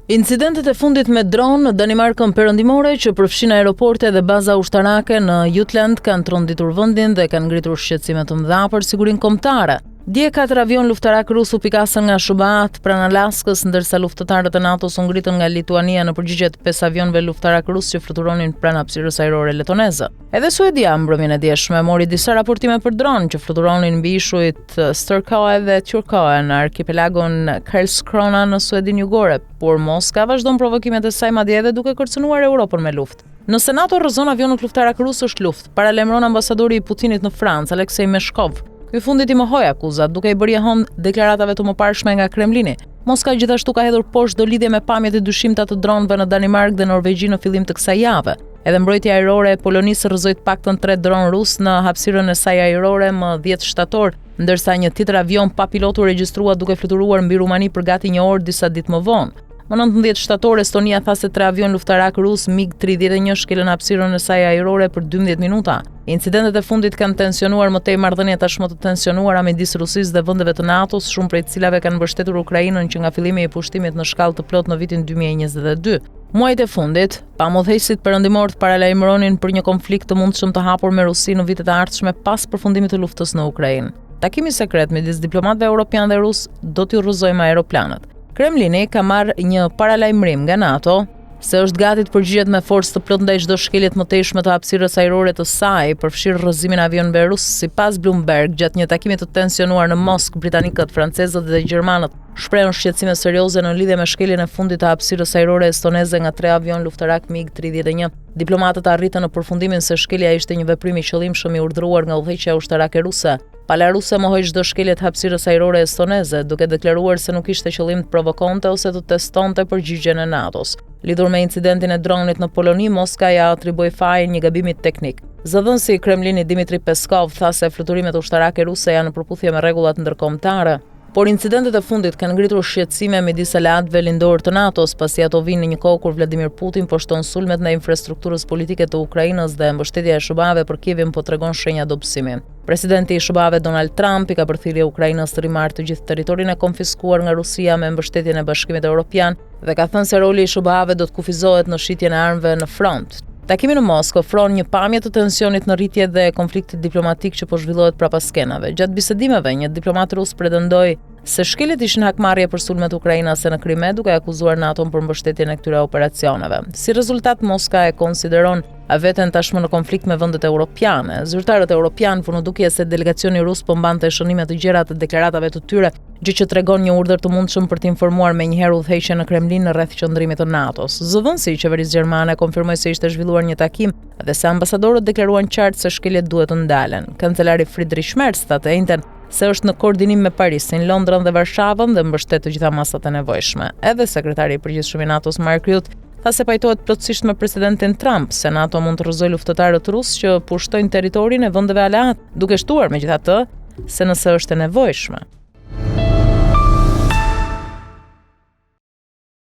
Incidentet e fundit me dron në Danimarkën perëndimore që përfshin aeroporte dhe baza ushtarake në Jutland kanë tronditur vendin dhe kanë ngritur shqetësime të mëdha për sigurinë kombëtare. Dje 4 avion luftarak rus u pikasën nga Shubat pranë Alaskës, ndërsa luftëtarët e NATO-s u ngritën nga Lituania në përgjigje të 5 avionëve luftarak rus që fluturonin pranë hapësirës ajrore letoneze. Edhe Suedia mbrëmjen e djeshme mori disa raportime për dron që fluturonin mbi ishujt Sturkoe dhe Turkoe në arkipelagun Karlskrona në Suedinë Jugore, por Moska vazhdon provokimet e saj madje edhe duke kërcënuar Europën me luftë. Nëse NATO rrëzon avionët luftarak rus është luftë, paralajmëron ambasadori i Putinit në Francë, Aleksej Meshkov. Ky fundit i mohoi akuzat duke i bërë jehon deklaratave të mëparshme nga Kremlini. Moska gjithashtu ka hedhur poshtë do lidhje me pamjet e dyshimta të dronëve në Danimark dhe Norvegji në fillim të kësaj jave. Edhe mbrojtja ajrore e Polonisë rrëzoi të paktën 3 dronë rus në hapësirën e saj ajrore më 10 shtator, ndërsa një tjetër avion pa pilot u regjistrua duke fluturuar mbi Rumani për gati një orë disa ditë më vonë. Më 19 shtator Estonia tha se 3 avion luftarak rus MiG-31 shkelën hapësirën e saj ajrore për 12 minuta. Incidentet e fundit kanë tensionuar më tej marrëdhënie tashmë të tensionuara midis Rusisë dhe vendeve të NATO-s, shumë prej të cilave kanë mbështetur Ukrainën që nga fillimi i pushtimit në shkallë të plotë në vitin 2022. Muajt e fundit, pamodheqësit perëndimor të paralajmëronin për një konflikt të mundshëm të hapur me Rusinë në vitet e ardhshme pas përfundimit të luftës në Ukrainë. Takimi sekret midis diplomatëve europianë dhe rus do t'u rrëzojë aeroplanet. Kremlini ka marrë një paralajmërim nga NATO se është gati të përgjigjet me forcë të plotë ndaj çdo shkelje të mëtejshme të hapësirës ajrore të saj, përfshirë rrëzimin e avionëve rus. Sipas Bloomberg, gjatë një takimi të tensionuar në Moskë, britanikët, francezët dhe gjermanët shprehën shqetësime serioze në lidhje me shkeljen e fundit të hapësirës ajrore estoneze nga 3 avion luftarak MiG-31. Diplomatët arritën në përfundimin se shkelja ishte një veprim i qëllimshëm i urdhëruar nga udhëheqja ushtarake ruse. Pala ruse mohoi çdo shkelje të hapësirës ajrore estoneze, duke deklaruar se nuk ishte qëllim të provokonte ose të testonte përgjigjen e NATO-s. Lidhur me incidentin e dronit në Poloni, Moska ja atribui fajin një gabimi teknik. Zëdhënësi i Kremlinit Dmitri Peskov tha se fluturimet ushtarake ruse janë në përputhje me rregullat ndërkombëtare. Por incidentet e fundit kanë ngritur shqetësime midis aleatëve lindor të NATO-s, pasi ato vinë në një kohë kur Vladimir Putin po shton sulmet ndaj infrastrukturës politike të Ukrainës dhe mbështetja e SBA-ve për Kievin po tregon shenja dobësimi. Presidenti i SBA-ve Donald Trump i ka përthirrje Ukrainës të rimarrë të gjithë territorin e konfiskuar nga Rusia me mbështetjen e Bashkimit Evropian dhe ka thënë se roli i SBA-ve do të kufizohet në shitjen e armëve në front. Takimi në Moskë ofron një pamje të tensionit në rritje dhe konfliktit diplomatik që po zhvillohet prapas skenave. Gjatë bisedimeve, një diplomat rus pretendoi se shkeljet ishin hakmarrje për sulmet ukrainase në Krime, duke akuzuar NATO-n për mbështetjen e këtyre operacioneve. Si rezultat, Moska e konsideron veten tashmë në konflikt me vendet europiane. Zyrtarët europianë funë dukje se delegacioni rus po mbante shënime të gjera të deklaratave të tyre, gjë që tregon një urdhër të mundshëm për të informuar menjëherë udhëheqjen në Kremlin në rreth qendrimit të NATO-s. Zëvendësi i qeverisë gjermane konfirmoi se ishte zhvilluar një takim dhe se ambasadorët deklaruan qartë se shkeljet duhet të ndalen. Kancelari Friedrich Merz tha të njëjtën se është në koordinim me Parisin, Londrën dhe Varshavën dhe mbështet të gjitha masat e nevojshme. Edhe sekretari i përgjithshëm i NATO-s Mark Rutte tha se pajtohet plotësisht me presidentin Trump se NATO mund të rrëzojë luftëtarët rus që pushtojnë territorin e vendeve aleat, duke shtuar megjithatë se nëse është e nevojshme.